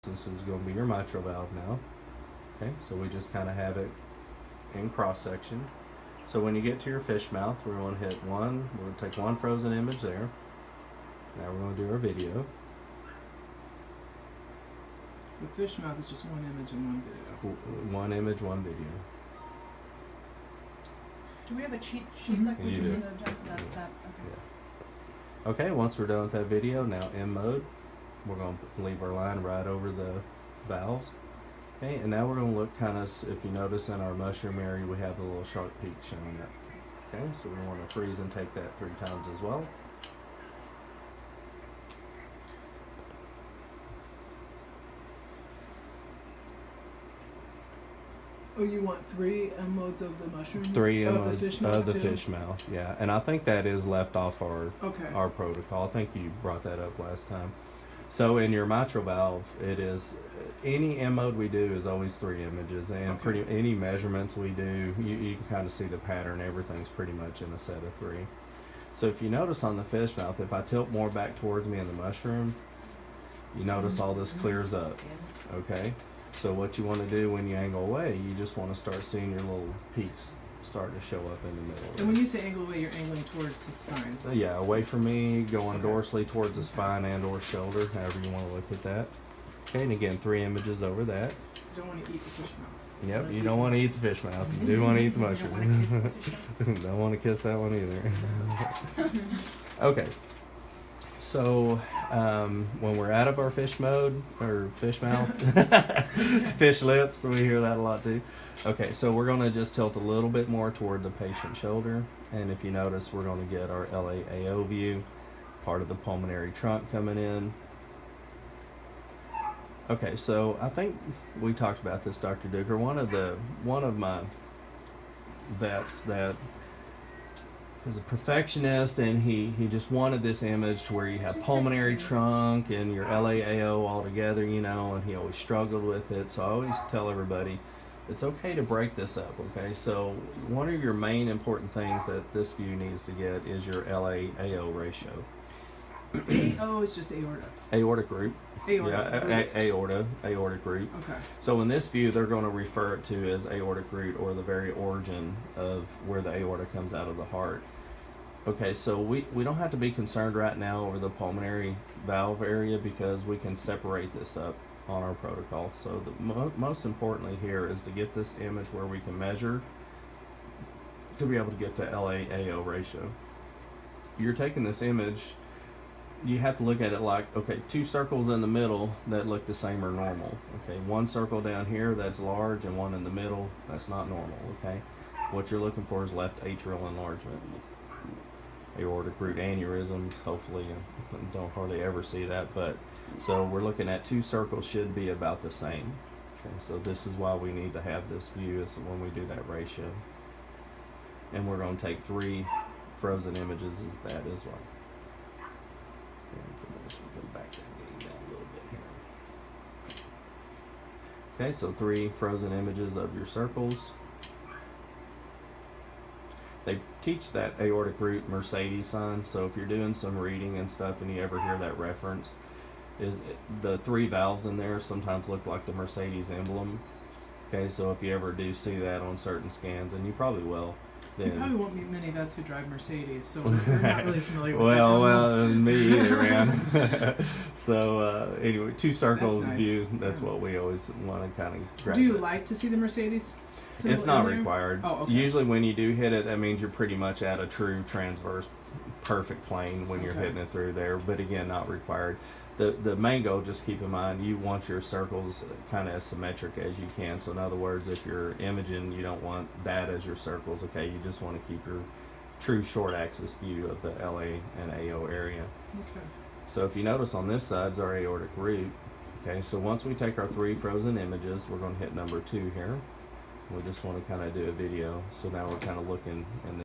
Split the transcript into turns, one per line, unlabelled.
This is going to be your mitral valve now. Okay, so we just kind of have it in cross section. So when you get to your fish mouth, we're going to hit one. We're going to take one frozen image there. Now we're going to do our video.
The fish mouth is just one image and one video.
One image, one video.
Do we have a cheat sheet like we
You
do
do.
for the that's that? Okay.
Yeah. Okay, once we're done with that video, now M mode, we're going to leave our line right over the valves. Okay, and now we're going to look kind of, if you notice in our mushroom area, we have the little sharp peak showing up. Okay, so we want to freeze and take that 3 times as well.
Oh, you want 3 M modes of the mushroom?
3
of
modes
the fish mouth
of the
too?
fish mouth, yeah. And I think that is left off
Okay.
our protocol. I think you brought that up last time. So in your mitral valve, it is any M mode we do is always 3 images, and
Okay.
pretty any measurements we do, you can kind of see the pattern. Everything's pretty much in a set of 3. So if you notice on the fish mouth, if I tilt more back towards me in the mushroom, you notice all this clears up. Okay. So what you want to do when you angle away, you just want to start seeing your little peaks start to show up in the middle.
And when you say angle away, you're angling towards the spine.
Yeah, away from me, going
Okay.
dorsally towards the spine and or shoulder, however you want to look at that. Okay, and again, 3 images over that.
You don't want to eat the fish mouth.
Yep, you don't want to eat the fish mouth. You do want to eat the
You don't wanna kiss
mushroom.
the fish mouth.
Don't want to kiss that one either. Okay. So when we're out of our fish mode or fish mouth, fish lips, we hear that a lot too. Okay, so we're going to just tilt a little bit more toward the patient's shoulder, and if you notice, we're going to get our LAAO view, part of the pulmonary trunk coming in. Okay, so I think we talked about this, Dr. Duker. One of my vets that is a perfectionist, and he just wanted this image to where you have pulmonary trunk and your LAAO all together, you know, and he always struggled with it. So I always tell everybody, it's okay to break this up, okay? So one of your main important things that this view needs to get is your LAAO ratio.
AO is just aorta.
Aortic root.
Aorta.
Yeah, aortic root.
Okay.
So in this view, they're going to refer it to as aortic root, or the very origin of where the aorta comes out of the heart. Okay, so we don't have to be concerned right now over the pulmonary valve area, because we can separate this up on our protocol. So the most importantly here is to get this image where we can measure to be able to get to LAAO ratio. You're taking this image, you have to look at it like, okay, 2 circles in the middle that look the same are normal. Okay, 1 circle down here that's large, and 1 in the middle that's not normal. Okay, what you're looking for is left atrial enlargement. Aortic root aneurysms, hopefully, don't hardly ever see that, but so we're looking at 2 circles should be about the same. Okay, so this is why we need to have this view, is when we do that ratio. And we're going to take 3 frozen images as that as well. And for this, we're going to back that game down a little bit here. Okay, so 3 frozen images of your circles. They teach that aortic root Mercedes sign, so if you're doing some reading and stuff and you ever hear that reference, is the 3 valves in there sometimes look like the Mercedes emblem. Okay, so if you ever do see that on certain scans, and you probably will,
You
then
probably won't meet many vets who drive Mercedes, so we're not really familiar with
well, me either, man. So anyway, 2 circles
That's nice.
view. That's
Yeah.
what we always want to kind of grab.
Do you
that.
like to see the Mercedes symbol
It's not
in there?
required.
Oh, okay.
Usually when you do hit it, that means you're pretty much at a true transverse perfect plane when you're
Okay.
hitting it through there, but again, not required. The main goal, just keep in mind, you want your circles kind of as symmetric as you can. So in other words, if you're imaging, you don't want that as your circles, okay? You just want to keep your true short axis view of the LA and AO area.
Okay.
So if you notice on this side is our aortic root. Okay, so once we take our 3 frozen images, we're going to hit number 2 here. We just want to kind of do a video. So now we're kind of looking in